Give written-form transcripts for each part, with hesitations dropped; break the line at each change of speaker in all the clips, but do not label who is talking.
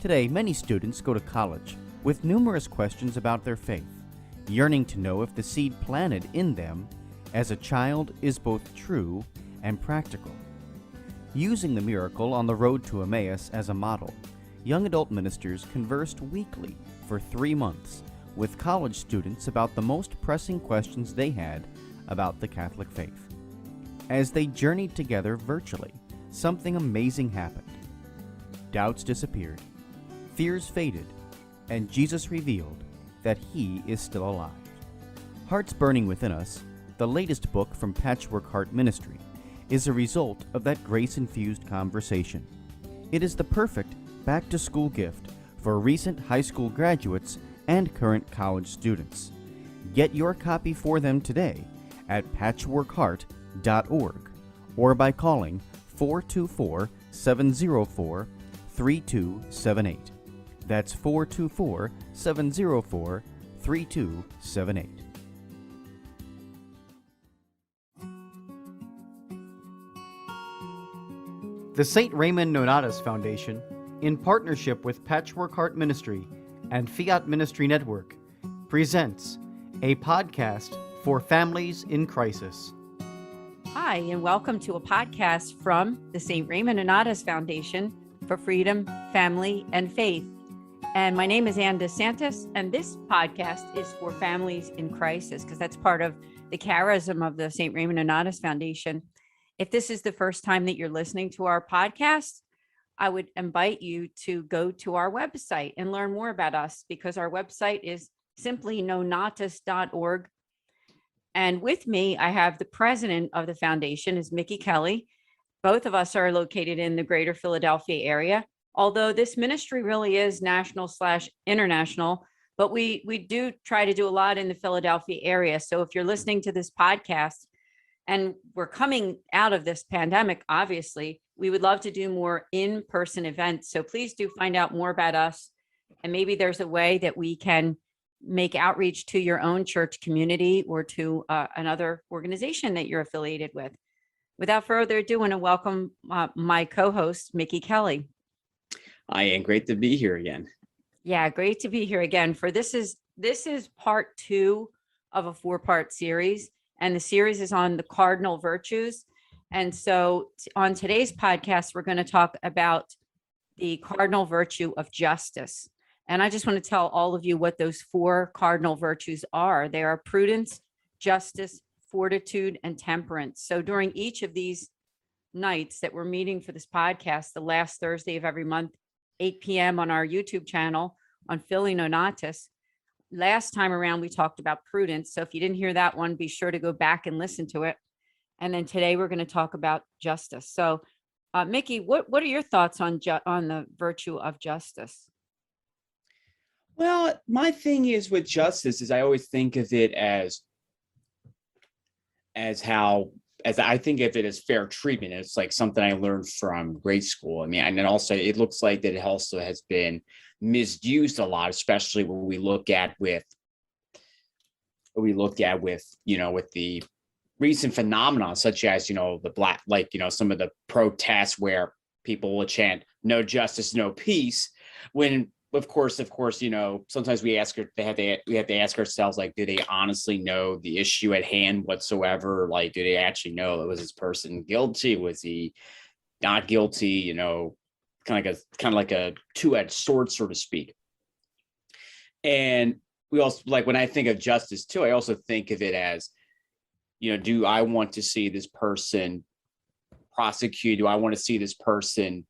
Today, many students go to college with numerous questions about their faith, yearning to know if the seed planted in them as a child is both true and practical. Using the miracle on the road to Emmaus as a model, young adult ministers conversed weekly for 3 months with college students about the most pressing questions they had about the Catholic faith. As they journeyed together virtually, something amazing happened. Doubts disappeared, fears faded, and Jesus revealed that He is still alive. Hearts Burning Within Us, the latest book from Patchwork Heart Ministry, is a result of that grace-infused conversation. It is the perfect back-to-school gift for recent high school graduates and current college students. Get your copy for them today at patchworkheart.org or by calling 424-704-3278. That's 424-704-3278. The St. Raymond Nonnatus Foundation, in partnership with Patchwork Heart Ministry and Fiat Ministry Network, presents a podcast for families in crisis.
Hi, and welcome to a podcast from the St. Raymond Nonnatus Foundation for Freedom, Family, and Faith. And my name is Anne DeSantis, and this podcast is for families in crisis, because that's part of the charism of the St. Raymond Nonnatus Foundation. If this is the first time that you're listening to our podcast, I would invite you to go to our website and learn more about us, because our website is simply nonnatus.org. And with me, I have the president of the foundation is Mickey Kelly. Both of us are located in the greater Philadelphia area, although this ministry really is national/international, but we do try to do a lot in the Philadelphia area. So if you're listening to this podcast, and we're coming out of this pandemic, obviously, we would love to do more in-person events. So please do find out more about us. And maybe there's a way that we can make outreach to your own church community or to another organization that you're affiliated with. Without further ado, I want to welcome my co-host, Mickey Kelly.
Hi, and great to be here again.
Yeah, great to be here again. This is part 2 of a 4-part series. And the series is on the Cardinal Virtues. And so on today's podcast, we're going to talk about the cardinal virtue of justice. And I just want to tell all of you what those 4 cardinal virtues are. They are prudence, justice, fortitude, and temperance. So during each of these nights that we're meeting for this podcast, the last Thursday of every month, 8 p.m. on our YouTube channel on Philly Nonnatus, last time around, we talked about prudence. So if you didn't hear that one, be sure to go back and listen to it. And then today we're going to talk about justice. So, Mickey, what are your thoughts on the virtue of justice?
Well, my thing is with justice is I always think of it as I think of it as fair treatment. It's like something I learned from grade school. I mean, and then also it looks like that it also has been misused a lot, especially when we look at with the recent phenomena such as the black, some of the protests where people will chant "No justice, no peace," when of course, sometimes we have to ask ourselves, like, do they honestly know the issue at hand whatsoever? Like, do they actually know, was this person guilty? Was he not guilty? Kind of like a two-edged sword, so to speak. And we also, like, when I think of justice too, I also think of it as, do I want to see this person prosecuted? Do I want to see this person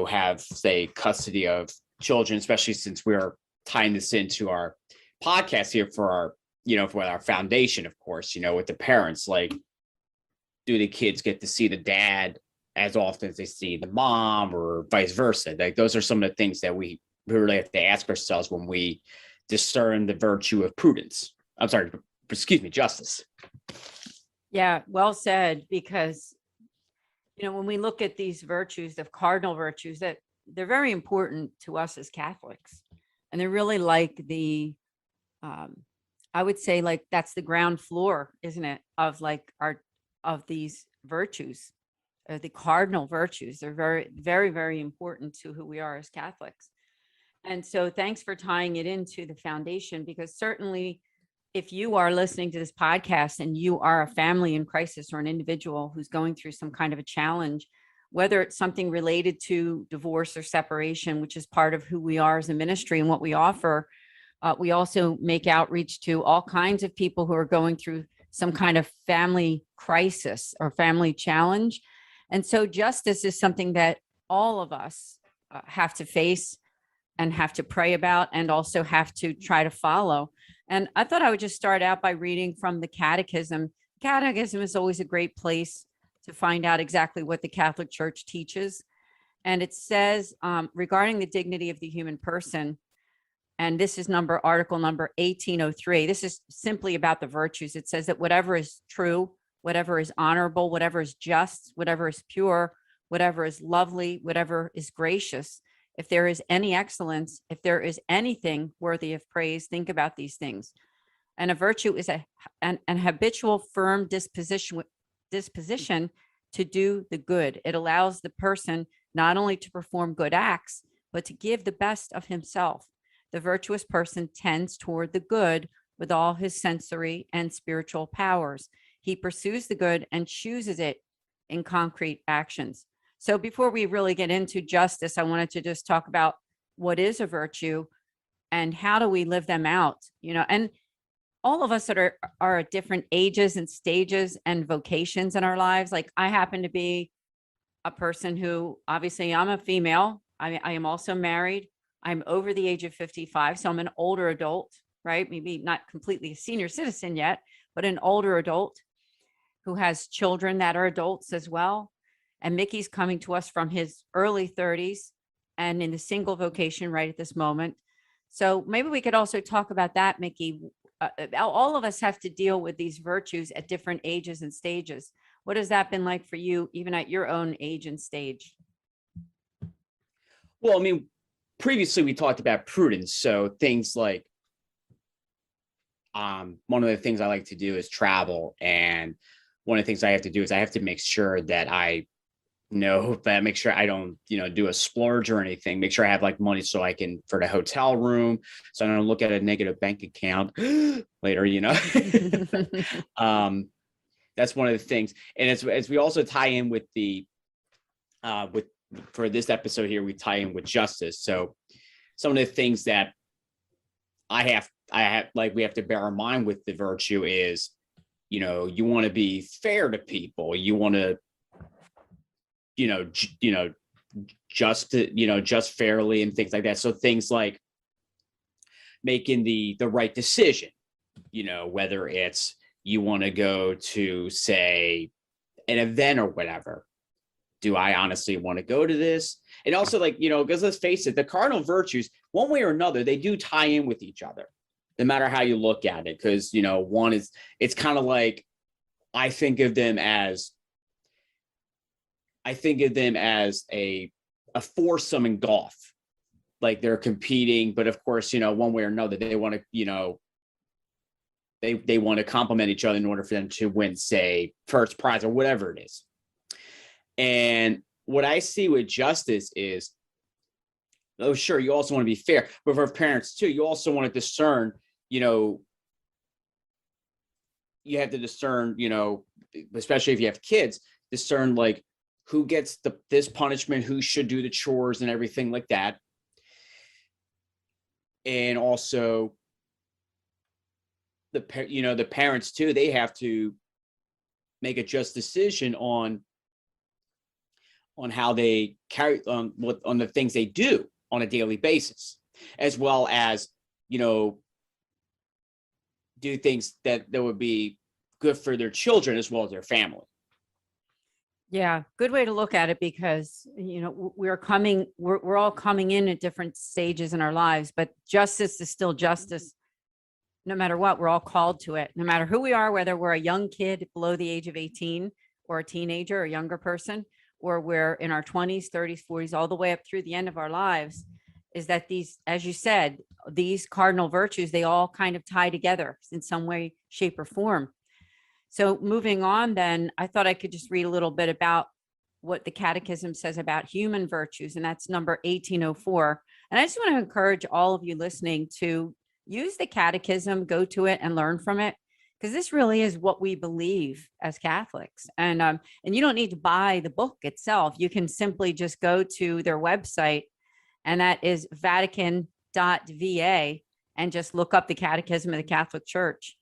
have, say, custody of children, especially since we're tying this into our podcast here for our, for our foundation, of course, with the parents, like, do the kids get to see the dad as often as they see the mom, or vice versa? Like, those are some of the things that we really have to ask ourselves when we discern the virtue of justice.
Yeah, well said, because when we look at these virtues, the cardinal virtues, that they're very important to us as Catholics. And they're really like I would say, like, that's the ground floor, isn't it, of these virtues, the cardinal virtues. They're very, very, very important to who we are as Catholics. And so thanks for tying it into the foundation, because certainly if you are listening to this podcast and you are a family in crisis or an individual who's going through some kind of a challenge, whether it's something related to divorce or separation, which is part of who we are as a ministry and what we offer, we also make outreach to all kinds of people who are going through some kind of family crisis or family challenge. And so justice is something that all of us have to face and have to pray about, and also have to try to follow. And I thought I would just start out by reading from the Catechism. Catechism is always a great place to find out exactly what the Catholic Church teaches. And it says, regarding the dignity of the human person, and this is article number 1803. This is simply about the virtues. It says that whatever is true, whatever is honorable, whatever is just, whatever is pure, whatever is lovely, whatever is gracious, if there is any excellence, if there is anything worthy of praise, think about these things. And a virtue is an habitual, firm disposition to do the good. It allows the person not only to perform good acts, but to give the best of himself. The virtuous person tends toward the good with all his sensory and spiritual powers. He pursues the good and chooses it in concrete actions. So before we really get into justice, I wanted to just talk about what is a virtue and how do we live them out, and all of us that are at different ages and stages and vocations in our lives. Like I happen to be a person who, obviously I'm a female. I am also married. I'm over the age of 55. So I'm an older adult, right? Maybe not completely a senior citizen yet, but an older adult who has children that are adults as well. And Mickey's coming to us from his early 30s and in the single vocation right at this moment. So maybe we could also talk about that, Mickey. All of us have to deal with these virtues at different ages and stages. What has that been like for you, even at your own age and stage?
Well, I mean, previously we talked about prudence. So things like, one of the things I like to do is travel. And one of the things I have to do is I have to make sure that make sure I don't, do a splurge or anything, make sure I have like money so I can, for the hotel room, so I don't look at a negative bank account later, that's one of the things. And as we also tie in with for this episode here, we tie in with justice. So some of the things that I have we have to bear in mind with the virtue is, you want to be fair to people. You want to, just fairly and things like that. So things like making the right decision, whether it's you want to go to, say, an event or whatever. Do I honestly want to go to this? And also, because let's face it, the cardinal virtues, one way or another, they do tie in with each other, no matter how you look at it. Because, one is, it's kind of like, I think of them as a foursome in golf. Like they're competing, but of course, one way or another, they want to, they want to complement each other in order for them to win, say, first prize or whatever it is. And what I see with justice is, oh, sure, you also want to be fair, but for parents too, you also want to discern, you have to discern, especially if you have kids, discern like who gets this punishment, who should do the chores and everything like that. And also the parents too, they have to make a just decision on how they carry on the things they do on a daily basis, as well as, do things that would be good for their children as well as their family.
Yeah, good way to look at it, because, we're all coming in at different stages in our lives, but justice is still justice. No matter what, we're all called to it, no matter who we are, whether we're a young kid below the age of 18 or a teenager or a younger person, or we're in our 20s, 30s, 40s, all the way up through the end of our lives, is that these, as you said, these cardinal virtues, they all kind of tie together in some way, shape, or form. So moving on then, I thought I could just read a little bit about what the Catechism says about human virtues, and that's number 1804. And I just want to encourage all of you listening to use the Catechism, go to it and learn from it, because this really is what we believe as Catholics. And you don't need to buy the book itself. You can simply just go to their website, and that is Vatican.va, and just look up the Catechism of the Catholic Church.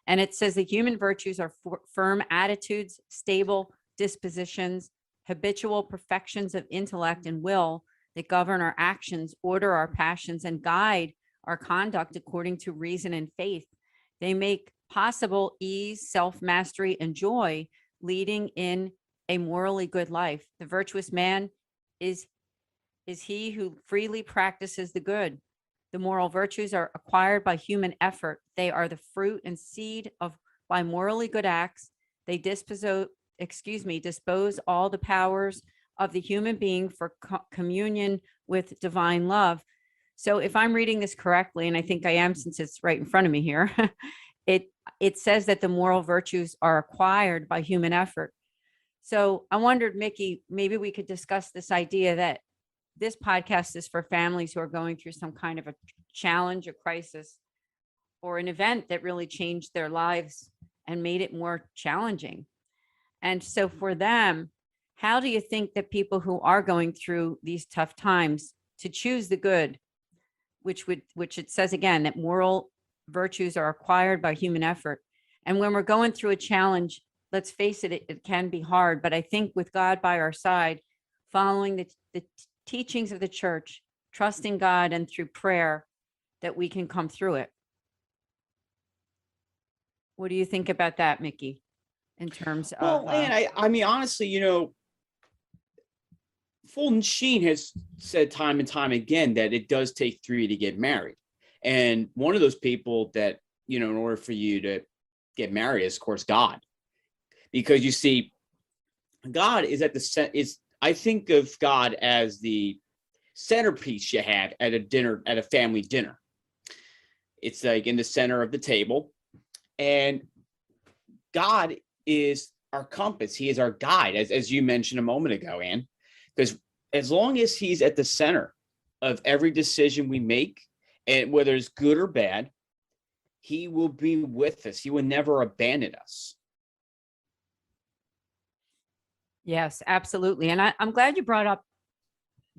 And it says the human virtues are firm attitudes, stable dispositions, habitual perfections of intellect and will that govern our actions, order our passions, and guide our conduct according to reason and faith. They make possible ease, self-mastery, and joy, leading in a morally good life. The virtuous man is he who freely practices the good. The moral virtues are acquired by human effort. They are the fruit and seed of by morally good acts. They dispose all the powers of the human being for communion with divine love. So if I'm reading this correctly, and I think I am since it's right in front of me here, it says that the moral virtues are acquired by human effort. So I wondered, Mickey, maybe we could discuss this idea that this podcast is for families who are going through some kind of a challenge, a crisis, or an event that really changed their lives and made it more challenging. And so for them, how do you think that people who are going through these tough times to choose the good, which it says again, that moral virtues are acquired by human effort. And when we're going through a challenge, let's face it, it can be hard, but I think with God by our side, following the teachings of the church, trusting God, and through prayer, that we can come through it. What do you think about that, Mickey, in terms of?
Well, and I mean, honestly, Fulton Sheen has said time and time again that it does take 3 to get married. And one of those people that, in order for you to get married is, of course, God. Because you see, God is I think of God as the centerpiece you have at a family dinner. It's like in the center of the table. And God is our compass. He is our guide, as you mentioned a moment ago, Anne. Because as long as he's at the center of every decision we make, and whether it's good or bad, he will be with us. He will never abandon us.
Yes, absolutely. And I'm glad you brought up,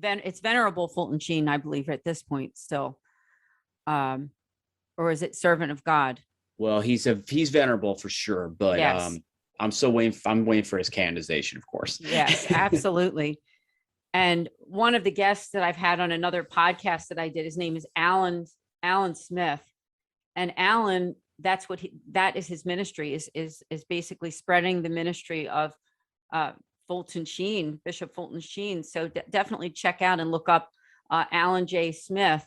it's Venerable Fulton Sheen, I believe, at this point still. Or is it Servant of God?
Well, he's venerable for sure, but yes. I'm waiting for his canonization, of course.
Yes, absolutely. And one of the guests that I've had on another podcast that I did, his name is Alan Smith. And Alan, that is his ministry, is basically spreading the ministry of Fulton Sheen, Bishop Fulton Sheen. So definitely check out and look up Alan J. Smith,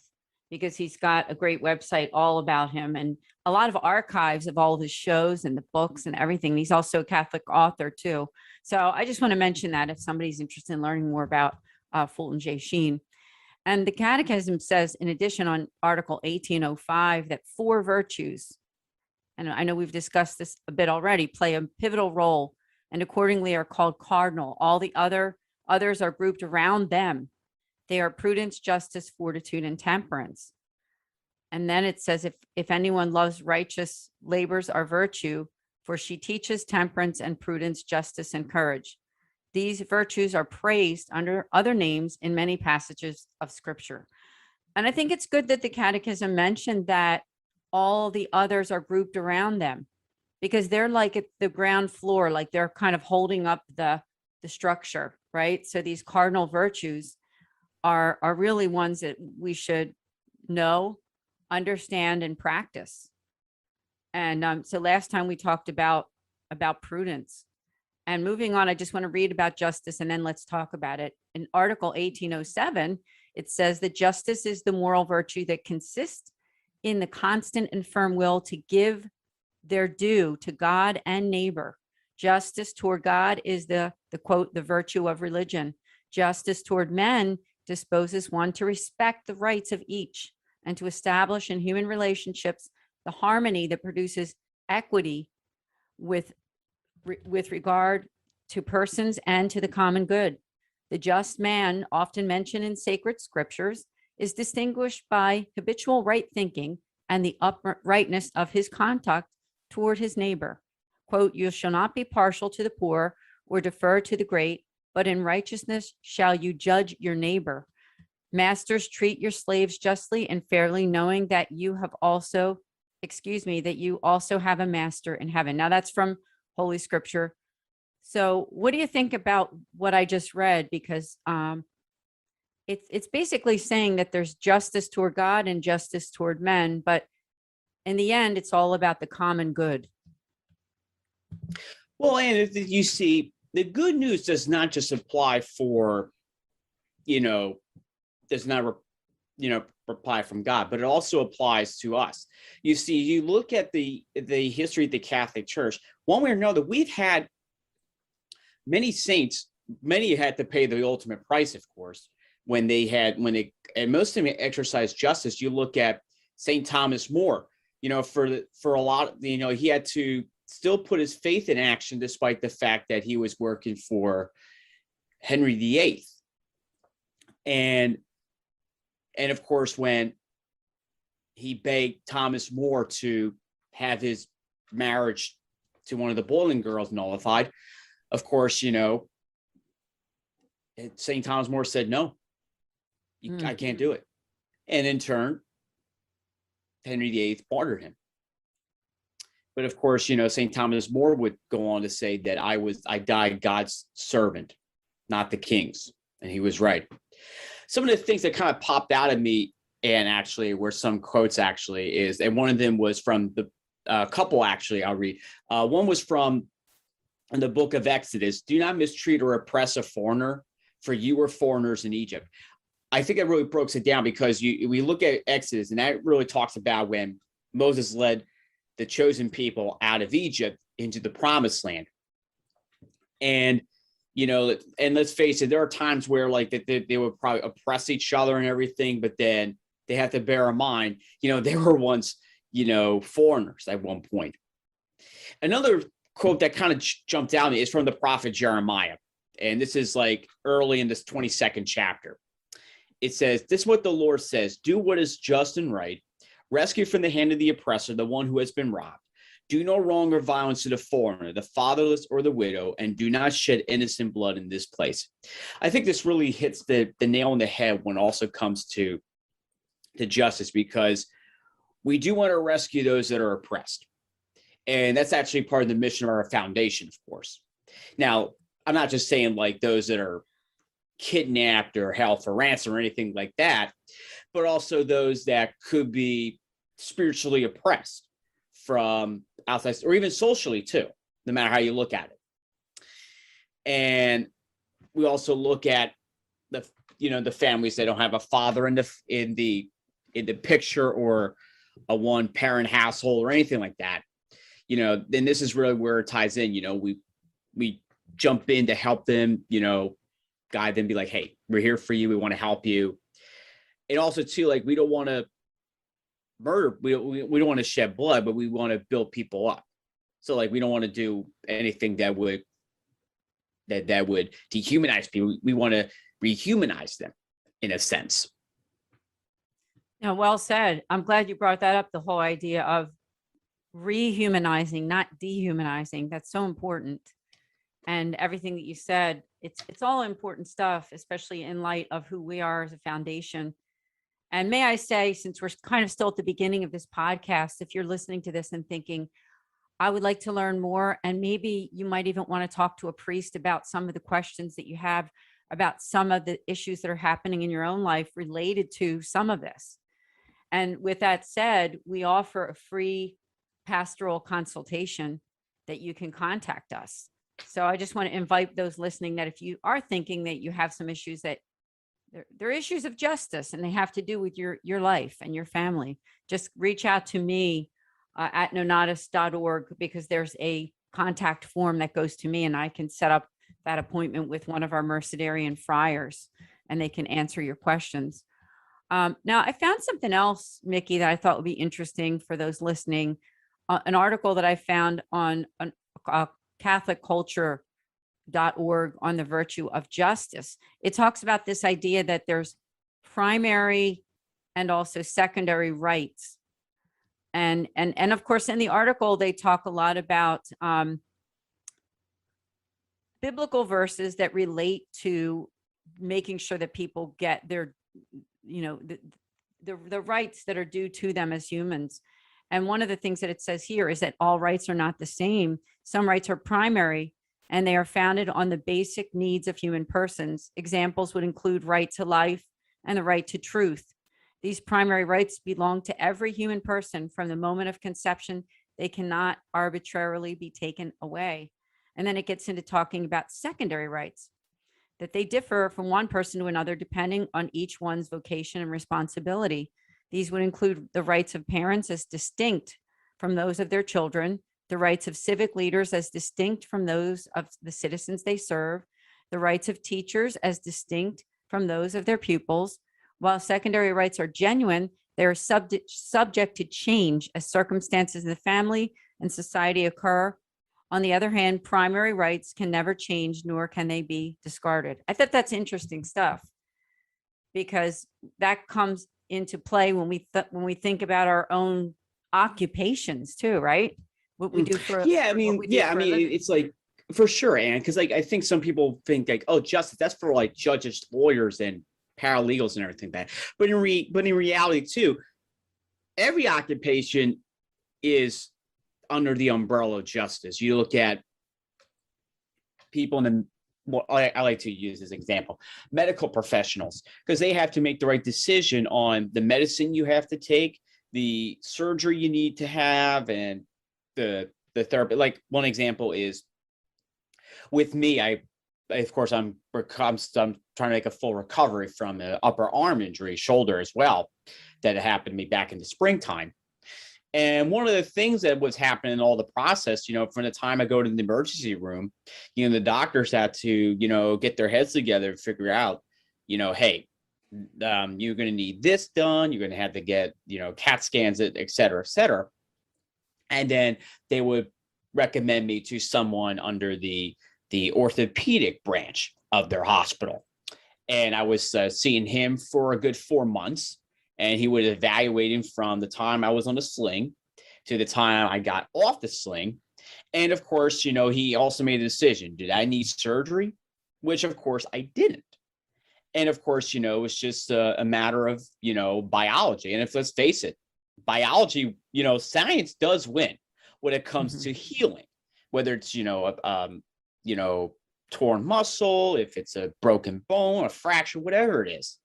because he's got a great website all about him and a lot of archives of all of his shows and the books and everything. He's also a Catholic author too. So I just want to mention that if somebody's interested in learning more about Fulton J. Sheen. And the Catechism says, in addition, on Article 1805, that 4 virtues, and I know we've discussed this a bit already, play a pivotal role and accordingly are called cardinal. All the others are grouped around them. They are prudence, justice, fortitude, and temperance. And then it says, if anyone loves righteous labors are virtue, for she teaches temperance and prudence, justice, and courage. These virtues are praised under other names in many passages of Scripture. And I think it's good that the Catechism mentioned that all the others are grouped around them, because they're like at the ground floor, like they're kind of holding up the structure, right? So these cardinal virtues are really ones that we should know, understand, and practice. And so last time we talked about prudence. And moving on, I just want to read about justice, and then let's talk about it. In Article 1807, it says that justice is the moral virtue that consists in the constant and firm will to give their due to God and neighbor. Justice toward God is the quote, the virtue of religion. Justice toward men disposes one to respect the rights of each and to establish in human relationships the harmony that produces equity with regard to persons and to the common good. The just man, often mentioned in sacred scriptures, is distinguished by habitual right thinking and the uprightness of his conduct toward his neighbor. Quote, you shall not be partial to the poor or defer to the great, but in righteousness shall you judge your neighbor. Masters, treat your slaves justly and fairly, knowing that you also have a master in heaven. Now that's from Holy Scripture. So what do you think about what I just read? Because it's basically saying that there's justice toward God and justice toward men, but in the end, it's all about the common good.
Well, and you see, the good news does not just apply for, does not, reply from God, but it also applies to us. You see, you look at the history of the Catholic Church, one way or another, we've had many saints, many had to pay the ultimate price, of course, and most of them exercised justice. You look at St. Thomas More, for a lot, he had to still put his faith in action, despite the fact that he was working for Henry VIII. And of course, when he begged Thomas More to have his marriage to one of the Boleyn girls nullified, of course, St. Thomas More said, no, I can't do it. And in turn, Henry VIII martyred him. But of course, St. Thomas More would go on to say that I died God's servant, not the king's. And he was right. Some of the things that kind of popped out at me, and actually were some quotes actually is, and one of them was from the couple actually I'll read. One was from in the book of Exodus. Do not mistreat or oppress a foreigner, for you were foreigners in Egypt. I think it really breaks it down, because we look at Exodus, and that really talks about when Moses led the chosen people out of Egypt into the promised land. And, and let's face it, there are times where like they would probably oppress each other and everything, but then they have to bear in mind, they were once, foreigners at one point. Another quote that kind of jumped out at me is from the prophet Jeremiah. And this is like early in this 22nd chapter. It says, this is what the Lord says, do what is just and right. Rescue from the hand of the oppressor, the one who has been robbed. Do no wrong or violence to the foreigner, the fatherless, or the widow, and do not shed innocent blood in this place. I think this really hits the nail on the head when it also comes to justice, because we do want to rescue those that are oppressed. And that's actually part of the mission of our foundation, of course. Now, I'm not just saying like those that are kidnapped or held for ransom or anything like that, but also those that could be spiritually oppressed from outside, or even socially too, no matter how you look at it. And we also look at the families that don't have a father in the picture, or a one parent household or anything like that. Then this is really where it ties in. We jump in to help them, guide them, be like, hey, we're here for you. We want to help you. And also too, like, we don't want to murder. We don't want to shed blood, but we want to build people up. So like, we don't want to do anything that would dehumanize people. We want to rehumanize them in a sense.
Yeah, well said. I'm glad you brought that up. The whole idea of rehumanizing, not dehumanizing. That's so important. And everything that you said, it's all important stuff, especially in light of who we are as a foundation. And may I say, since we're kind of still at the beginning of this podcast, if you're listening to this and thinking, I would like to learn more, and maybe you might even want to talk to a priest about some of the questions that you have about some of the issues that are happening in your own life related to some of this. And with that said, we offer a free pastoral consultation that you can contact us. So I just want to invite those listening that if you are thinking that you have some issues that they're issues of justice and they have to do with your life and your family, just reach out to me at nonnatus.org, because there's a contact form that goes to me, and I can set up that appointment with one of our Mercedarian friars, and they can answer your questions. Now, I found something else, Mickey, that I thought would be interesting for those listening. An article that I found on Catholic culture on the virtue of justice. It talks about this idea that there's primary and also secondary rights. And of course, in the article, they talk a lot about biblical verses that relate to making sure that people get their, the rights that are due to them as humans. And one of the things that it says here is that all rights are not the same. Some rights are primary, and they are founded on the basic needs of human persons. Examples would include right to life and the right to truth. These primary rights belong to every human person from the moment of conception. They cannot arbitrarily be taken away. And then it gets into talking about secondary rights, that they differ from one person to another depending on each one's vocation and responsibility. These would include the rights of parents as distinct from those of their children, the rights of civic leaders as distinct from those of the citizens they serve, the rights of teachers as distinct from those of their pupils. While secondary rights are genuine, they are subject to change as circumstances in the family and society occur. On the other hand, primary rights can never change, nor can they be discarded. I thought that's interesting stuff, because that comes into play when we think about our own occupations too, right? What we do for
it's like, for sure, Anne, because like I think some people think like, oh, justice, that's for like judges, lawyers, and paralegals and everything that. But in reality too, every occupation is under the umbrella of justice. You look at people in the, I like to use as an example, medical professionals, because they have to make the right decision on the medicine you have to take, the surgery you need to have, and the therapy. Like one example is with me, I'm trying to make a full recovery from an upper arm injury, shoulder as well, that happened to me back in the springtime. And one of the things that was happening in all the process, from the time I go to the emergency room, the doctors had to, get their heads together and figure out, hey, you're going to need this done. You're going to have to get, CAT scans, et cetera, et cetera. And then they would recommend me to someone under the orthopedic branch of their hospital. And I was seeing him for a good 4 months. And he would evaluate him from the time I was on the sling to the time I got off the sling. And of course, he also made a decision. Did I need surgery? Which of course I didn't. And of course, it's just a matter of, biology. And let's face it, biology, science does win when it comes to healing, whether it's, torn muscle, if it's a broken bone, a fracture, whatever it is.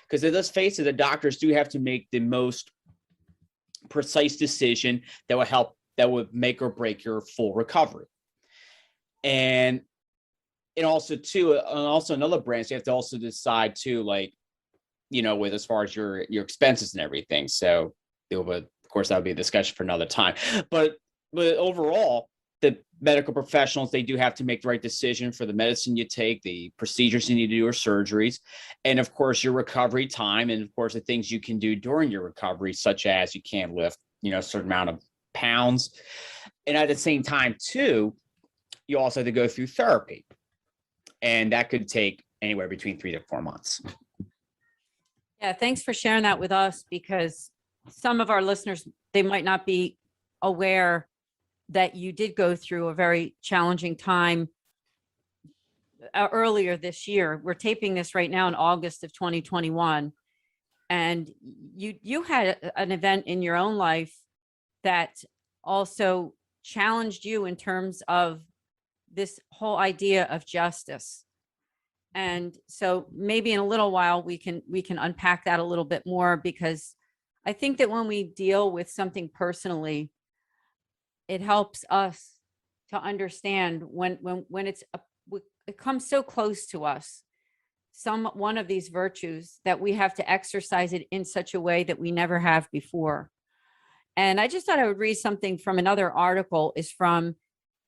Because let's face it, the doctors do have to make the most precise decision that would make or break your full recovery. And also another branch, you have to also decide too, like, with as far as your expenses and everything. So, of course, that would be a discussion for another time. But overall, the medical professionals, they do have to make the right decision for the medicine you take, the procedures you need to do, or surgeries, and of course your recovery time, and of course the things you can do during your recovery, such as you can't lift, a certain amount of pounds. And at the same time too, you also have to go through therapy, and that could take anywhere between 3 to 4 months.
Yeah, thanks for sharing that with us, because some of our listeners, they might not be aware that you did go through a very challenging time earlier this year. We're taping this right now in August of 2021. And you had an event in your own life that also challenged you in terms of this whole idea of justice. And so maybe in a little while we can unpack that a little bit more, because I think that when we deal with something personally, it helps us to understand when it comes so close to us, one of these virtues, that we have to exercise it in such a way that we never have before. And I just thought I would read something from another article. Is from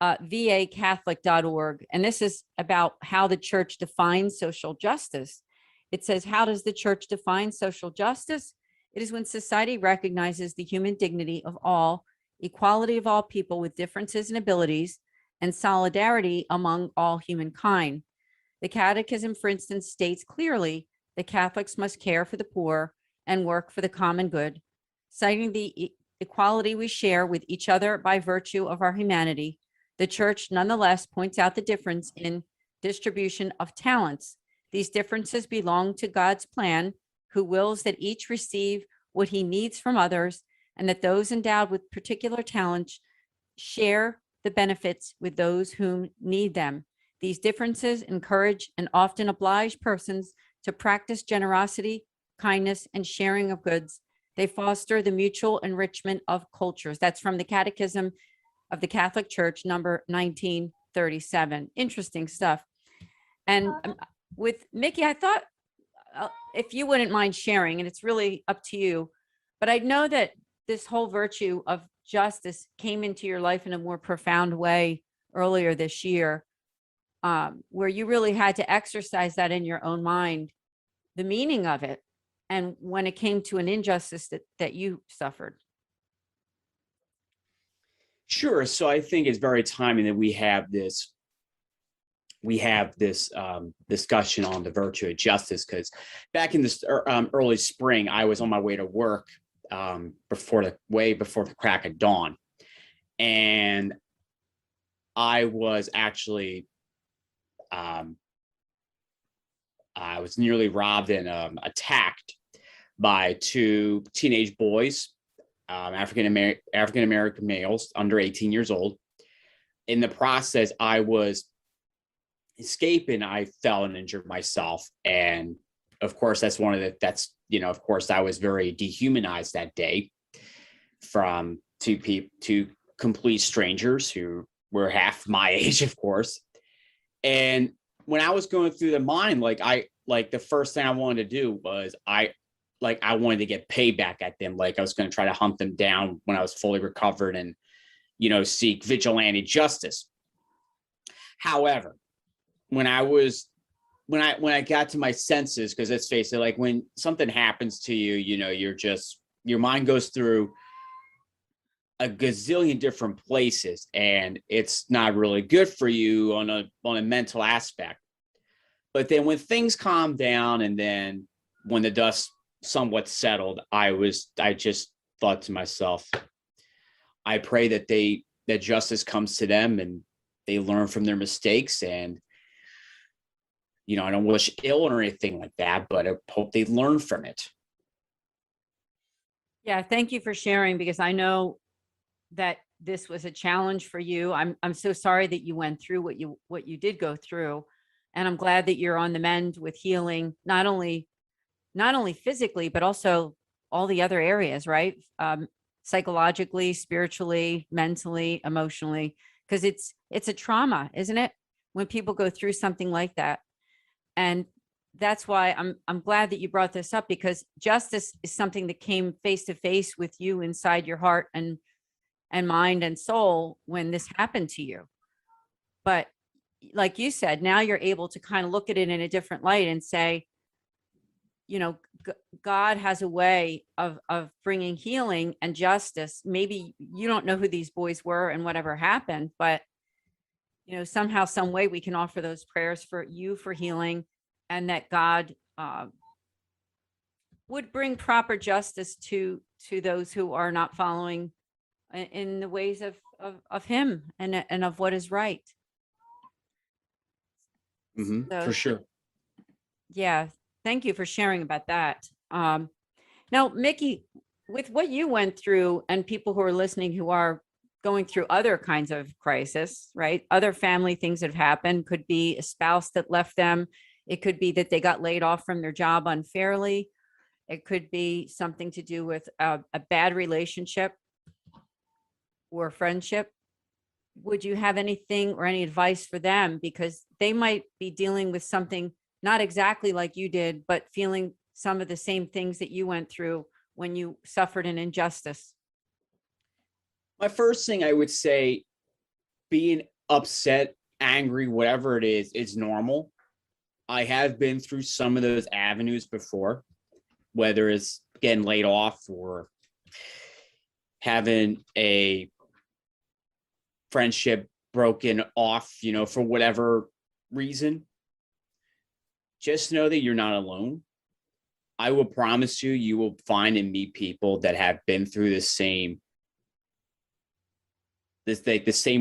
vacatholic.org. And this is about how the church defines social justice. It says, how does the church define social justice? It is when society recognizes the human dignity of all, equality of all people with differences and abilities, and solidarity among all humankind. The Catechism, for instance, states clearly that Catholics must care for the poor and work for the common good, citing the equality we share with each other by virtue of our humanity. The Church nonetheless points out the difference in distribution of talents. These differences belong to God's plan, who wills that each receive what he needs from others, and that those endowed with particular talents share the benefits with those whom need them. These differences encourage and often oblige persons to practice generosity, kindness, and sharing of goods. They foster the mutual enrichment of cultures. That's from the Catechism of the Catholic Church, number 1937. Interesting stuff. And with Mickey, I thought if you wouldn't mind sharing, and it's really up to you, but I know that this whole virtue of justice came into your life in a more profound way earlier this year, where you really had to exercise that in your own mind, the meaning of it, and when it came to an injustice that you suffered.
Sure. So I think it's very timely that we have this discussion on the virtue of justice, because back in this early spring, I was on my way to work before the crack of dawn, and I was actually I was nearly robbed and attacked by two teenage boys, African American males under 18 years old. In the process, I was escaping. I fell and injured myself, and of course, that's of course, I was very dehumanized that day from two complete strangers who were half my age, of course. And when I was going through the mind, the first thing I wanted to do was I wanted to get payback at them. Like, I was going to try to hunt them down when I was fully recovered and, seek vigilante justice. However, when I got to my senses, because let's face it, like when something happens to you, your mind goes through a gazillion different places, and it's not really good for you on a mental aspect. But then when things calmed down, and then when the dust somewhat settled, I just thought to myself, I pray that justice comes to them and they learn from their mistakes. And I don't wish ill or anything like that, but I hope they learn from it.
Yeah, thank you for sharing, because I know that this was a challenge for you. I'm so sorry that you went through what you did go through, and I'm glad that you're on the mend with healing, not only physically, but also all the other areas, right? Psychologically, spiritually, mentally, emotionally, because it's a trauma, isn't it? When people go through something like that. And that's why I'm glad that you brought this up, because justice is something that came face to face with you inside your heart and mind and soul when this happened to you. But like you said, now you're able to kind of look at it in a different light and say, God has a way of bringing healing and justice. Maybe you don't know who these boys were and whatever happened, but somehow, some way we can offer those prayers for you for healing, and that God would bring proper justice to those who are not following in the ways of him and of what is right.
Mm-hmm,
So,
for sure.
Yeah. Thank you for sharing about that. Now, Mickey, with what you went through, and people who are listening who are going through other kinds of crisis, right? Other family things that have happened, could be a spouse that left them. It could be that they got laid off from their job unfairly. It could be something to do with a bad relationship or friendship. Would you have anything or any advice for them? Because they might be dealing with something not exactly like you did, but feeling some of the same things that you went through when you suffered an injustice.
My first thing I would say, being upset, angry, whatever it is normal. I have been through some of those avenues before, whether it's getting laid off or having a friendship broken off, for whatever reason, just know that you're not alone. I will promise you, you will find and meet people that have been through the same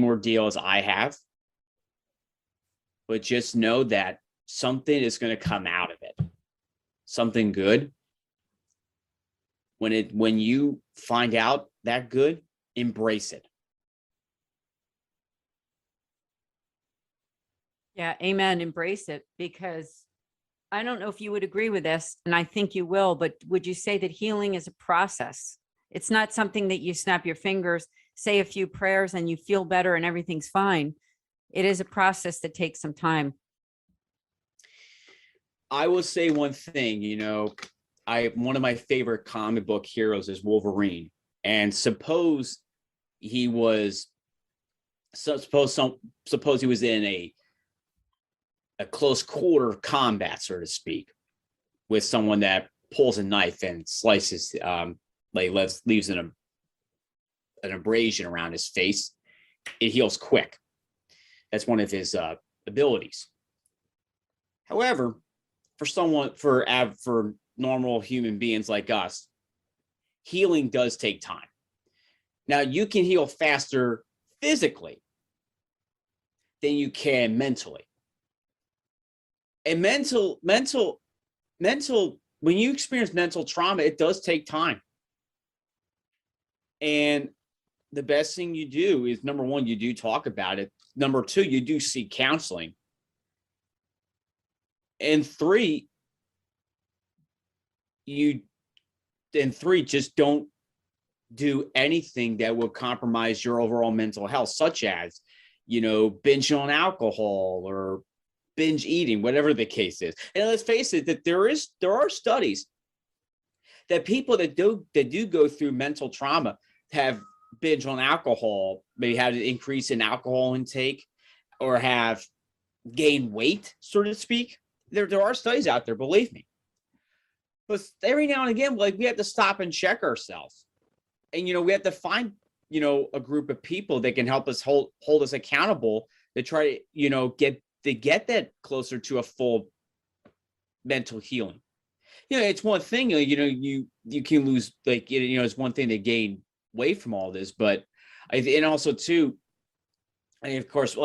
ordeal as I have. But just know that something is going to come out of it, something good. When you find out that good, embrace it.
Yeah, amen. Embrace it, because I don't know if you would agree with this, and I think you will, but would you say that healing is a process? It's not something that you snap your fingers, say a few prayers, and you feel better and everything's fine. It is a process that takes some time.
I will say one thing, one of my favorite comic book heroes is Wolverine. And suppose he was in a close quarter combat, so to speak, with someone that pulls a knife and slices, leaves an abrasion around his face. It heals quick. That's one of his abilities. However, for normal human beings like us, healing does take time. Now, you can heal faster physically than you can mentally. And mental, when you experience mental trauma, it does take time. And the best thing you do is, number one, you do talk about it. Number two, you do seek counseling. And three, just don't do anything that will compromise your overall mental health, such as, binge on alcohol or binge eating, whatever the case is. And let's face it, that there are studies that people that do go through mental trauma have binge on alcohol, maybe had an increase in alcohol intake, or have gained weight, so to speak. There are studies out there, believe me. But every now and again, we have to stop and check ourselves. And, we have to find, a group of people that can help us hold us accountable to try to, get that closer to a full mental healing. It's one thing, you can lose, it's one thing to gain weight from all this, but and also too, and of course,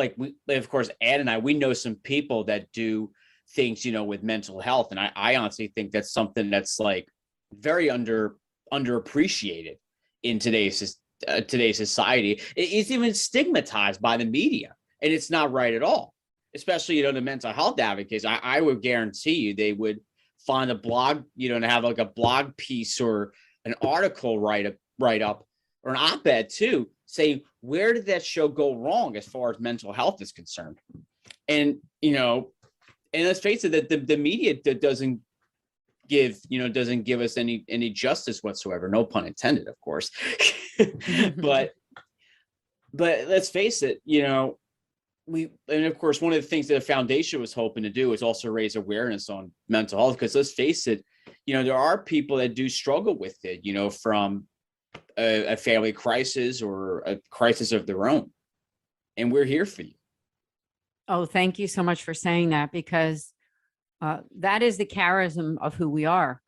Ann and I, we know some people that do things, with mental health. And I honestly think that's something that's very underappreciated in today's society. It's even stigmatized by the media, and it's not right at all. Especially, the mental health advocates. I would guarantee you they would find a blog, to have a blog piece or an article write up or an op-ed too, saying, where did that show go wrong as far as mental health is concerned? And, and let's face it, that the media doesn't give us any justice whatsoever. No pun intended, of course. but let's face it, and of course, one of the things that the foundation was hoping to do is also raise awareness on mental health, because let's face it, there are people that do struggle with it, from a family crisis or a crisis of their own. And we're here for you.
Oh, thank you so much for saying that, because that is the charism of who we are.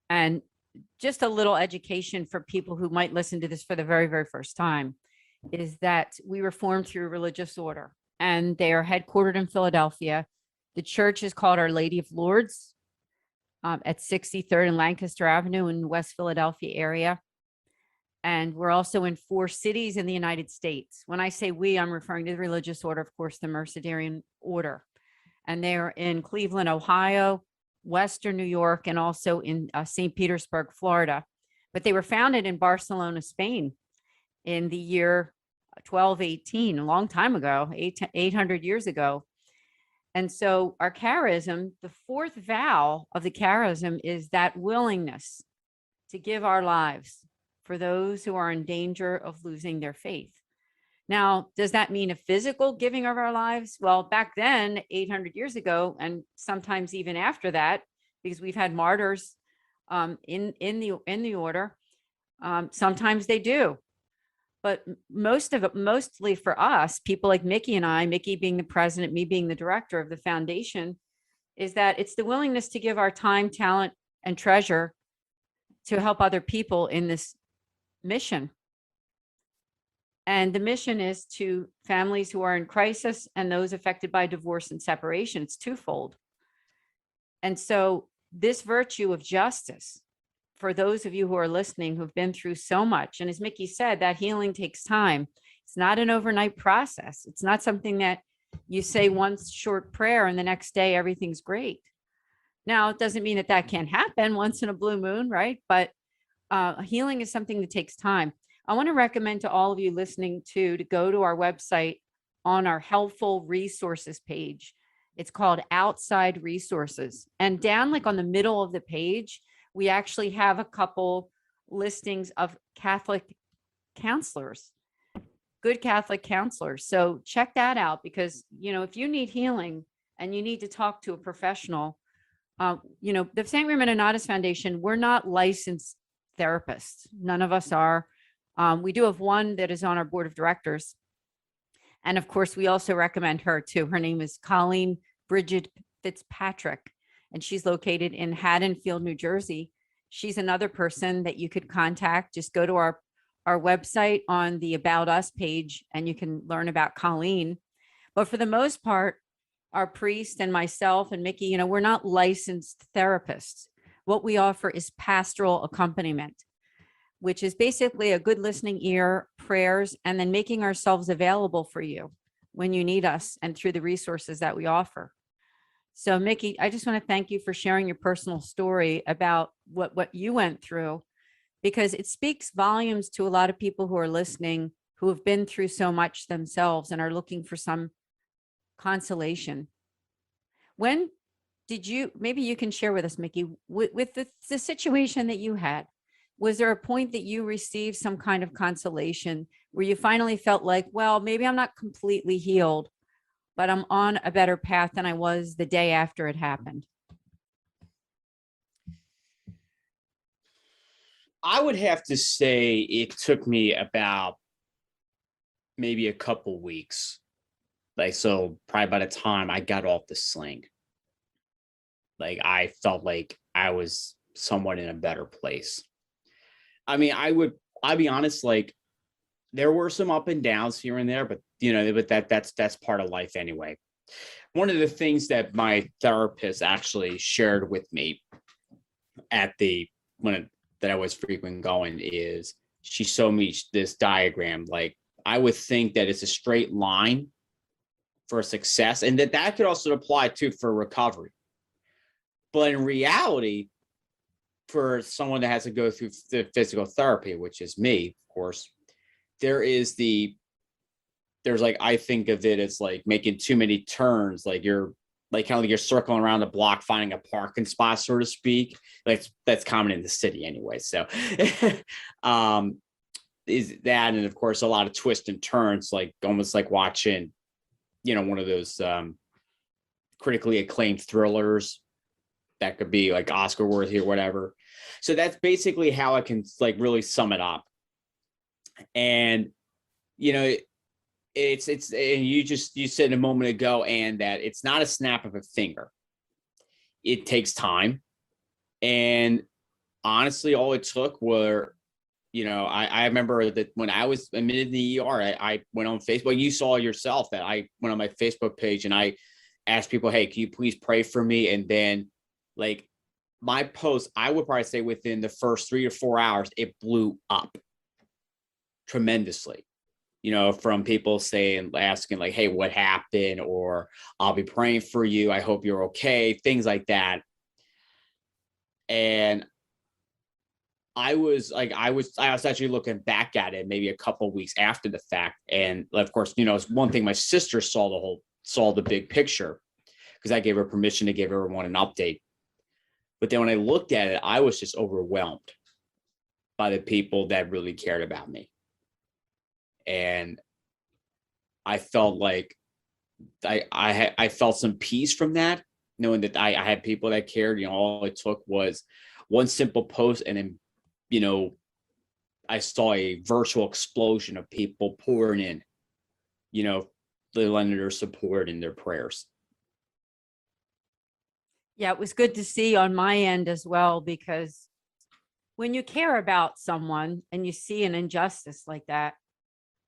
And just a little education for people who might listen to this for the very, very first time is that we were formed through a religious order, and they are headquartered in Philadelphia. The church is called Our Lady of Lourdes at 63rd and Lancaster Avenue in the West Philadelphia area. And we're also in 4 cities in the United States. When I say we, I'm referring to the religious order, of course, the Mercedarian order. And they're in Cleveland, Ohio, Western New York, and also in St. Petersburg, Florida. But they were founded in Barcelona, Spain in the year 1218, a long time ago, 800 years ago. And so our charism, the 4th vow of the charism is that willingness to give our lives for those who are in danger of losing their faith. Now, does that mean a physical giving of our lives? Well, back then, 800 years ago, and sometimes even after that, because we've had martyrs in the order, sometimes they do. But most of it, mostly for us, people like Mickey and I, Mickey being the president, me being the director of the foundation, is that it's the willingness to give our time, talent, and treasure to help other people in this mission. And the mission is to families who are in crisis and those affected by divorce and separation. It's twofold. And so this virtue of justice, for those of you who are listening who've been through so much, and as Mickey said, that healing takes time. It's not an overnight process. It's not something that you say one short prayer and the next day everything's great. Now, it doesn't mean that that can't happen once in a blue moon, right? But healing is something that takes time. I want to recommend to all of you listening to go to our website on our helpful resources page. It's called Outside Resources. And down like on the middle of the page, we actually have a couple listings of Catholic counselors, good Catholic counselors. So check that out, because, you know, if you need healing and you need to talk to a professional, you know, the St. Raymond Nonnatus Foundation, we're not licensed therapists. None of us are. We do have one that is on our board of directors. And of course, we also recommend her too. Her name is Colleen Bridget Fitzpatrick, and she's located in Haddonfield, New Jersey. She's another person that you could contact. Just go to our website on the About Us page and you can learn about Colleen. But for the most part, our priest and myself and Mickey, you know, we're not licensed therapists. What we offer is pastoral accompaniment, which is basically a good listening ear, prayers, and then making ourselves available for you when you need us and through the resources that we offer. So Mickey, I just want to thank you for sharing your personal story about what you went through, because it speaks volumes to a lot of people who are listening, who have been through so much themselves and are looking for some consolation. When did you, maybe you can share with us, Mickey, with the situation that you had, was there a point that you received some kind of consolation where you finally felt like, well, maybe I'm not completely healed, but I'm on a better path than I was the day after it happened?
I would have to say it took me about maybe a couple weeks. Like, so probably by the time I got off the sling, like I felt like I was somewhat in a better place. I mean, I'll be honest, like there were some up and downs here and there, but you know, but that's part of life anyway. One of the things that my therapist actually shared with me at that I was frequent going is she showed me this diagram. Like I would think that it's a straight line for success, and that could also apply too for recovery. But in reality, for someone that has to go through the physical therapy, which is me, of course, there's like, I think of it as like making too many turns, like you're like kind of like you're circling around the block, finding a parking spot, so to speak. Like that's common in the city anyway. So is that, and of course, a lot of twists and turns, like almost like watching, you know, one of those critically acclaimed thrillers that could be like Oscar worthy or whatever. So that's basically how I can like really sum it up. And, you know, it's and you said a moment ago, and that it's not a snap of a finger. It takes time. And honestly, all it took were, you know, I remember that when I was admitted in the ER, I went on Facebook. You saw yourself that I went on my Facebook page and I asked people, hey, can you please pray for me? And then like my post, I would probably say within the first 3 to 4 hours, it blew up tremendously. You know, from people asking like, hey, what happened? Or I'll be praying for you. I hope you're okay. Things like that. And I was actually looking back at it maybe a couple of weeks after the fact. And of course, you know, it's one thing, my sister saw the big picture because I gave her permission to give everyone an update. But then when I looked at it, I was just overwhelmed by the people that really cared about me. And I felt like I felt some peace from that, knowing that I had people that cared. You know, all it took was one simple post, and then, you know, I saw a virtual explosion of people pouring in, they lending their support and their prayers.
Yeah, it was good to see on my end as well, because when you care about someone and you see an injustice like that,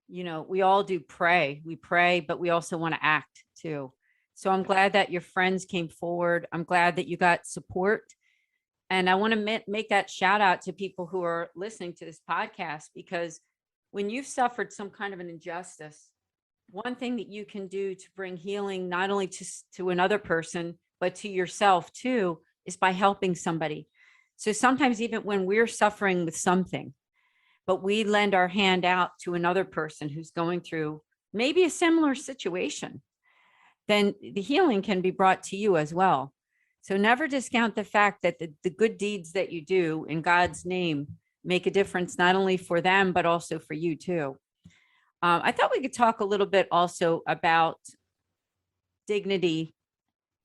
we all do pray. We pray, but we also want to act too. So I'm glad that your friends came forward. I'm glad that you got support. And I want to make that shout out to people who are listening to this podcast, because when you've suffered some kind of an injustice, one thing that you can do to bring healing, not only to another person, but to yourself too, is by helping somebody. So sometimes even when we're suffering with something, but we lend our hand out to another person who's going through maybe a similar situation, then the healing can be brought to you as well. So never discount the fact that the good deeds that you do in God's name make a difference, not only for them, but also for you too. I thought we could talk a little bit also about dignity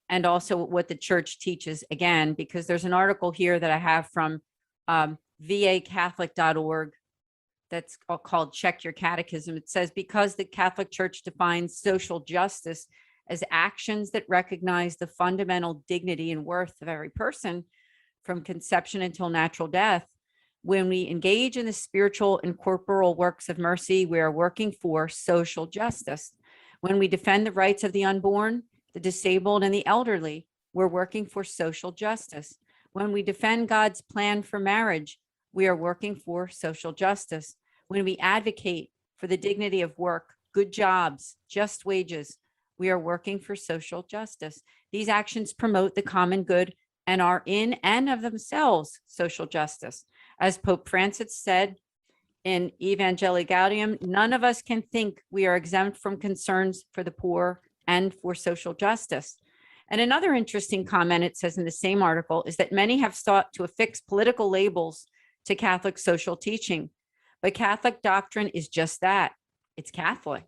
and also what the church teaches, again, because there's an article here that I have from vacatholic.org that's called Check Your Catechism. It says, because the Catholic Church defines social justice as actions that recognize the fundamental dignity and worth of every person from conception until natural death, when we engage in the spiritual and corporal works of mercy, we are working for social justice. When we defend the rights of the unborn, the disabled, and the elderly, we're working for social justice. When we defend God's plan for marriage, we are working for social justice. When we advocate for the dignity of work, good jobs, just wages, we are working for social justice. These actions promote the common good and are in and of themselves social justice. As Pope Francis said in Evangelii Gaudium, none of us can think we are exempt from concerns for the poor and for social justice. And another interesting comment, it says in the same article, is that many have sought to affix political labels to Catholic social teaching. But Catholic doctrine is just that. It's Catholic.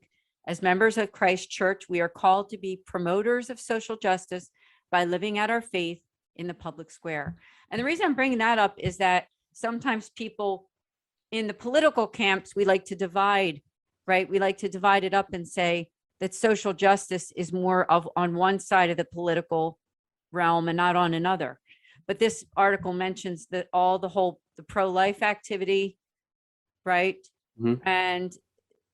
As members of Christ's Church, we are called to be promoters of social justice by living out our faith in the public square. And the reason I'm bringing that up is that sometimes people in the political camps, we like to divide, right? We like to divide it up and say that social justice is more of on one side of the political realm and not on another. But this article mentions that the pro-life activity, right? Mm-hmm. And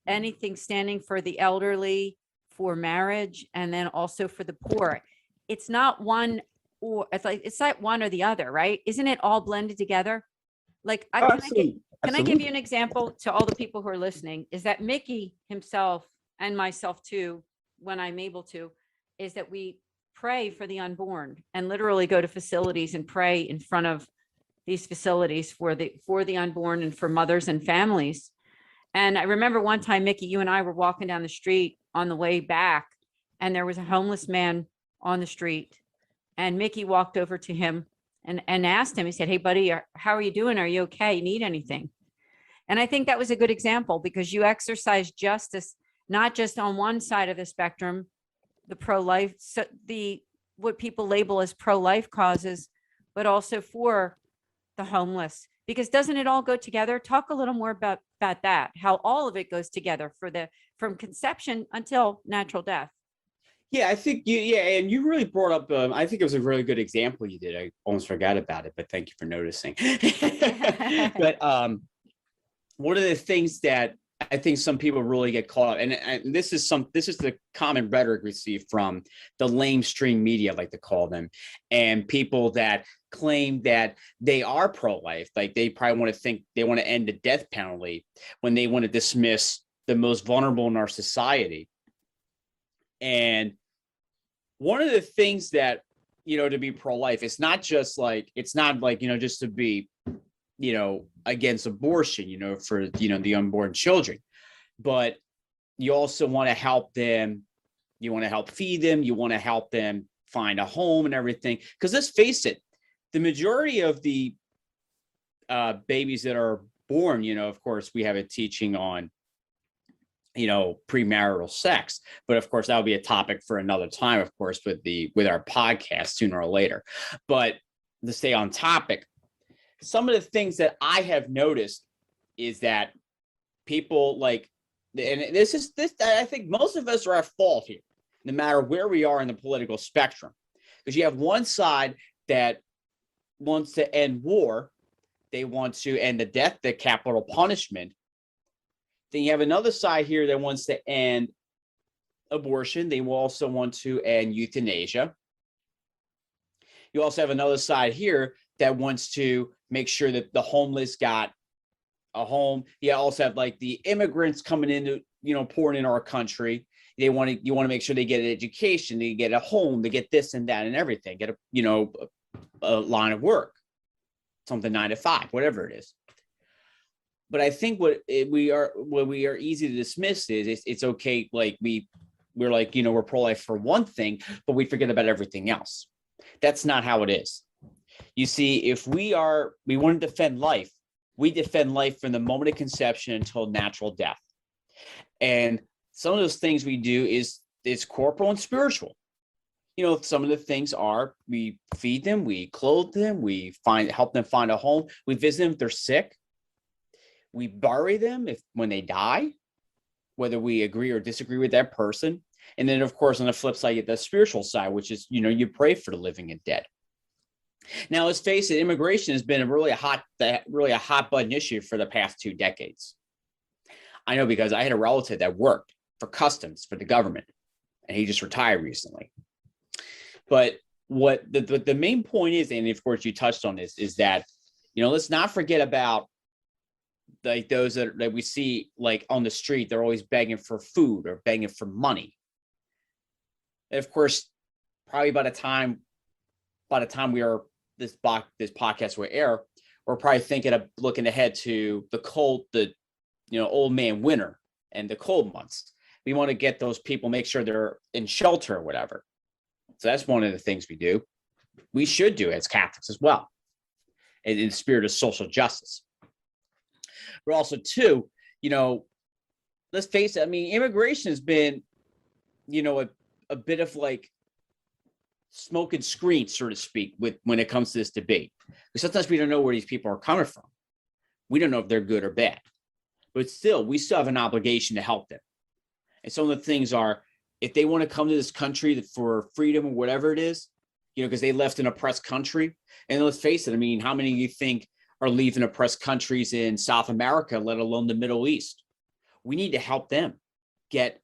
anything standing for the elderly, for marriage, and then also for the poor. It's not one or it's like one or the other, right? Isn't it all blended together? Like, can I give you an example to all the people who are listening? Is that Mickey himself and myself too, when I'm able to, is that we pray for the unborn and literally go to facilities and pray in front of these facilities for the unborn and for mothers and families. And I remember one time, Mickey, you and I were walking down the street on the way back, and there was a homeless man on the street. And Mickey walked over to him and asked him, he said, "Hey, buddy, how are you doing? Are you okay? You need anything?" And I think that was a good example, because you exercise justice, not just on one side of the spectrum, the pro-life, what people label as pro-life causes, but also for the homeless. Because doesn't it all go together? Talk a little more about that, how all of it goes together from conception until natural death.
Yeah, I think and you really brought up, I think it was a really good example you did. I almost forgot about it, but thank you for noticing. But one of the things that I think some people really get caught up, and this is the common rhetoric we see from the lamestream media, like to call them, and people that claim that they are pro-life, like they probably want to end the death penalty when they want to dismiss the most vulnerable in our society. And one of the things that, to be pro-life, it's not just like just to be, against abortion, for, the unborn children, but you also want to help them. You want to help feed them. You want to help them find a home and everything. Because let's face it, the majority of the babies that are born, of course, we have a teaching on, premarital sex, but of course, that'll be a topic for another time, of course, with our podcast sooner or later. But to stay on topic, some of the things that I have noticed is that people like, and this I think most of us are at fault here, no matter where we are in the political spectrum, because you have one side that wants to end war, they want to end the capital punishment. Then you have another side here that wants to end abortion. They will also want to end euthanasia. You also have another side here that wants to make sure that the homeless got a home. You also have like the immigrants coming into, pouring in our country. You want to make sure they get an education, they get a home, they get this and that and everything, get a line of work, something 9 to 5, whatever it is. But I think what we are easy to dismiss is it's okay. Like we're like, we're pro-life for one thing, but we forget about everything else. That's not how it is. You see, if we want to defend life, we defend life from the moment of conception until natural death. And some of those things we do is corporal and spiritual. Some of the things are we feed them, we clothe them, we help them find a home, we visit them if they're sick. We bury them when they die, whether we agree or disagree with that person. And then, of course, on the flip side, you get the spiritual side, which is, you pray for the living and dead. Now, let's face it, immigration has been really a hot button issue for the past 2 decades. I know because I had a relative that worked for customs for the government, and he just retired recently. But what the main point is, and of course you touched on this, is that, let's not forget about like those that we see like on the street. They're always begging for food or begging for money. And of course, probably by the time we are this podcast will air, we're probably thinking of looking ahead to the old man winter and the cold months. We want to get those people, make sure they're in shelter or whatever. So that's one of the things we do. We should do as Catholics as well, in the spirit of social justice. But also, too, let's face it. I mean, immigration has been, a bit of like smoke and screen, so to speak, when it comes to this debate. Because sometimes we don't know where these people are coming from. We don't know if they're good or bad. But still, we still have an obligation to help them. And some of the things are, if they want to come to this country for freedom or whatever it is, because they left an oppressed country. And let's face it, I mean, how many of you think are leaving oppressed countries in South America, let alone the Middle East? We need to help them get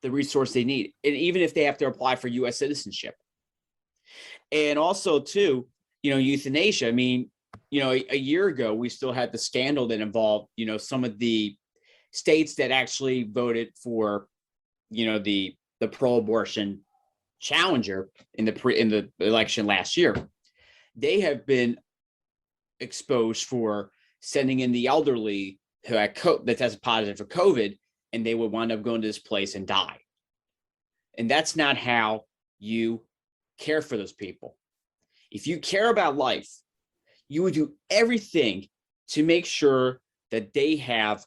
the resource they need. And even if they have to apply for U.S. citizenship. And also, too, euthanasia. I mean, a year ago, we still had the scandal that involved, some of the states that actually voted for, the pro-abortion challenger in the election last year. They have been exposed for sending in the elderly who had that tested positive for COVID, and they would wind up going to this place and die. And that's not how you care for those people. If you care about life, you would do everything to make sure that they have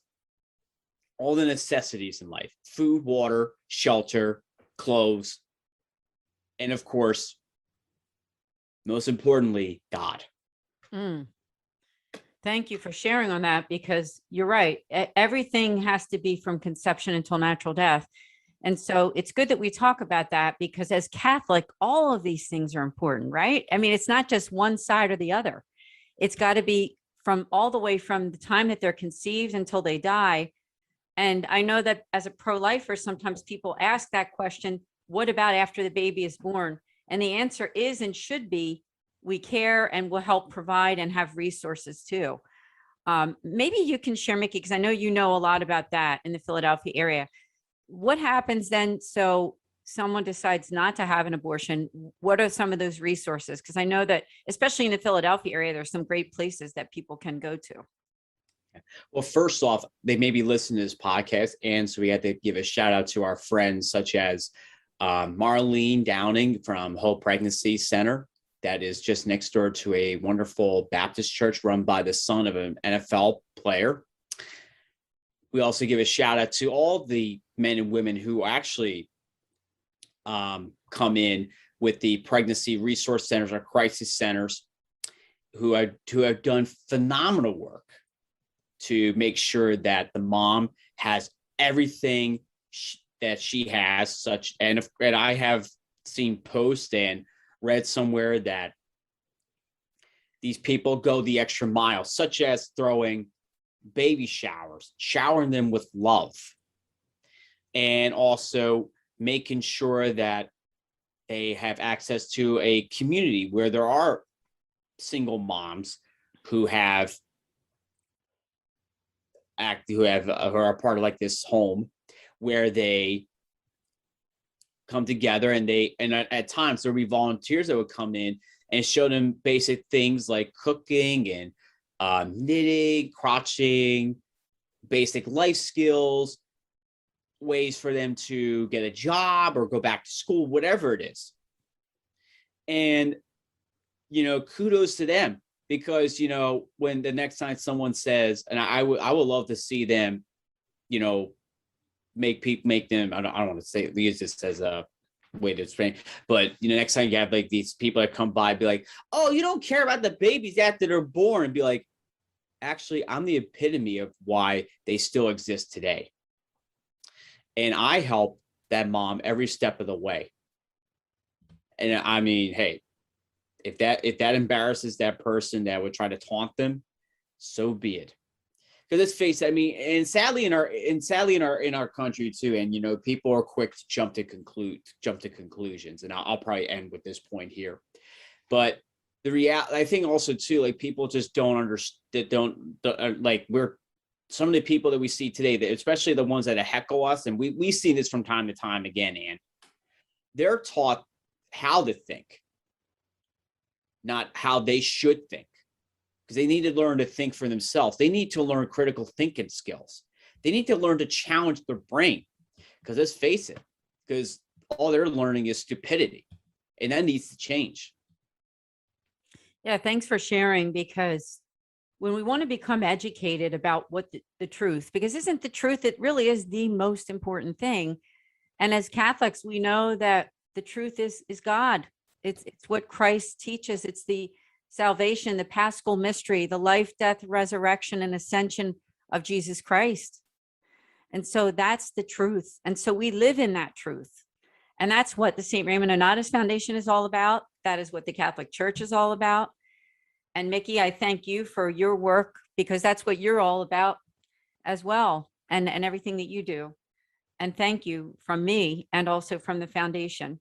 all the necessities in life: food, water, shelter, clothes, and of course, most importantly, God.
Thank you for sharing on that, because you're right. Everything has to be from conception until natural death. And so it's good that we talk about that, because as Catholic, all of these things are important, right? I mean, it's not just one side or the other. It's got to be from all the way from the time that they're conceived until they die. And I know that as a pro-lifer, sometimes people ask that question, what about after the baby is born? And the answer is and should be, we care and will help provide and have resources too. Maybe you can share, Mickey, because I know you know a lot about that in the Philadelphia area. What happens then? So someone decides not to have an abortion. What are some of those resources? Because I know that, especially in the Philadelphia area, there's some great places that people can go to.
Well, first off, they may be listening to this podcast, and so we have to give a shout out to our friends such as Marlene Downing from Hope Pregnancy Center. That is just next door to a wonderful Baptist church run by the son of an NFL player. We also give a shout out to all the men and women who actually come in with the pregnancy resource centers or crisis centers who have done phenomenal work to make sure that the mom has everything that she has, and I have seen posts and read somewhere that these people go the extra mile, such as throwing baby showers, showering them with love, and also making sure that they have access to a community where there are single moms who are part of like this home where they come together, and at times there'll be volunteers that would come in and show them basic things like cooking and knitting, crotcheting, basic life skills, ways for them to get a job or go back to school, whatever it is. And, kudos to them, because, when the next time someone says, and I would love to see them, make them, I don't want to say use this as a way to explain, but next time you have like these people that come by, be like, oh, you don't care about the babies after they're born, and be like, actually, I'm the epitome of why they still exist today. And I help that mom every step of the way. And I mean, hey, if that embarrasses that person that would try to taunt them, so be it. Because let's face it, I mean, and sadly in our country too, and people are quick to jump to conclusions. And I'll probably end with this point here. But the reality, I think also too, like people just don't understand, some of the people that we see today, especially the ones that heckle us, and we see this from time to time again, and they're taught how to think, not how they should think, because they need to learn to think for themselves. They need to learn critical thinking skills. They need to learn to challenge their brain, because let's face it, because all they're learning is stupidity, and that needs to change.
Yeah, thanks for sharing, because when we want to become educated about what the truth, because isn't the truth, it really is the most important thing. And as Catholics, we know that the truth is God. It's what Christ teaches. It's the salvation, the paschal mystery, the life, death, resurrection, and ascension of Jesus Christ. And so that's the truth. And so we live in that truth. And that's what the St. Raymond Nonnatus Foundation is all about. That is what the Catholic Church is all about. And Mickey, I thank you for your work, because that's what you're all about as well, and everything that you do. And thank you from me and also from the foundation.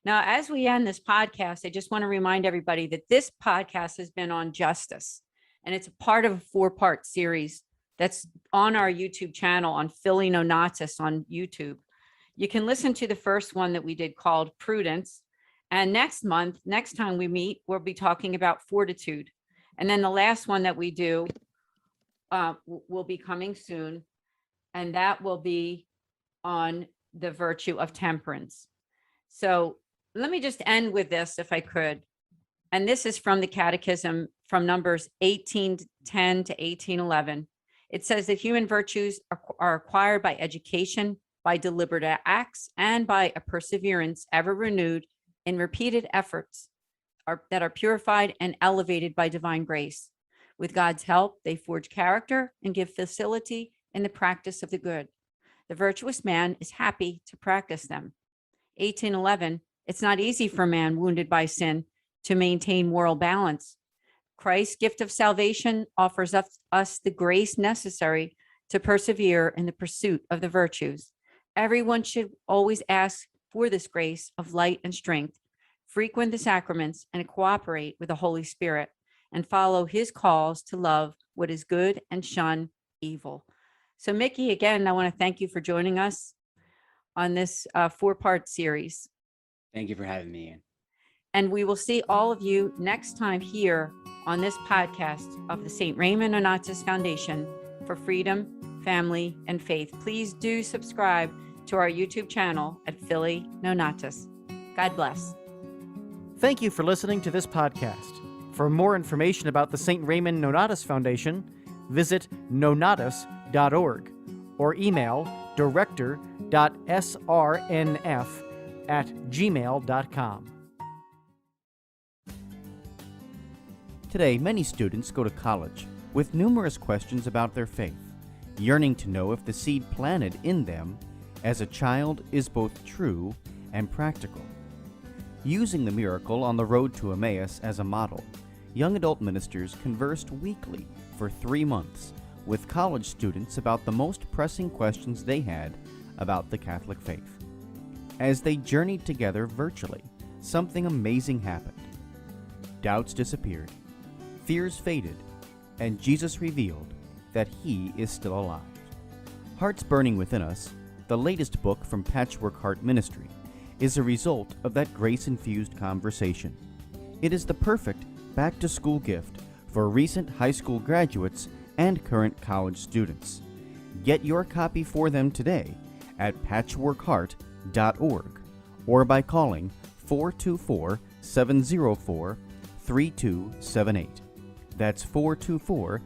Now, as we end this podcast, I just want to remind everybody that this podcast has been on justice, and it's a part of a 4-part series that's on our YouTube channel on Philly Nonnatus on YouTube. You can listen to the first one that we did called Prudence. And next time we meet, we'll be talking about fortitude. And then the last one that we do will be coming soon. And that will be on the virtue of temperance. So let me just end with this, if I could. And this is from the Catechism, from numbers 1810 to 1811. It says that human virtues are acquired by education, by deliberate acts, and by a perseverance ever renewed in repeated efforts that are purified and elevated by divine grace. With God's help, they forge character and give facility in the practice of the good. The virtuous man is happy to practice them. 1811, it's not easy for a man wounded by sin to maintain moral balance. Christ's gift of salvation offers us the grace necessary to persevere in the pursuit of the virtues. Everyone should always ask for this grace of light and strength, frequent the sacraments, and cooperate with the Holy Spirit, and follow his calls to love what is good and shun evil. So, Mickey, again, I want to thank you for joining us on this 4-part series.
Thank you for having me in.
And we will see all of you next time here on this podcast of the St. Raymond Nonnatus Foundation for Freedom, Family, and Faith. Please do subscribe to our YouTube channel at Philly Nonnatus. God bless.
Thank you for listening to this podcast. For more information about the St. Raymond Nonnatus Foundation, visit nonnatus.org or email director.srnf@gmail.com. Today, many students go to college with numerous questions about their faith, yearning to know if the seed planted in them as a child is both true and practical. Using the miracle on the road to Emmaus as a model, young adult ministers conversed weekly for 3 months with college students about the most pressing questions they had about the Catholic faith. As they journeyed together virtually, something amazing happened. Doubts disappeared, fears faded, and Jesus revealed that He is still alive. Hearts Burning Within Us, the latest book from Patchwork Heart Ministry, is a result of that grace-infused conversation. It is the perfect back-to-school gift for recent high school graduates and current college students. Get your copy for them today at patchworkheart.org or by calling 424-704-3278. That's 424-704-3278.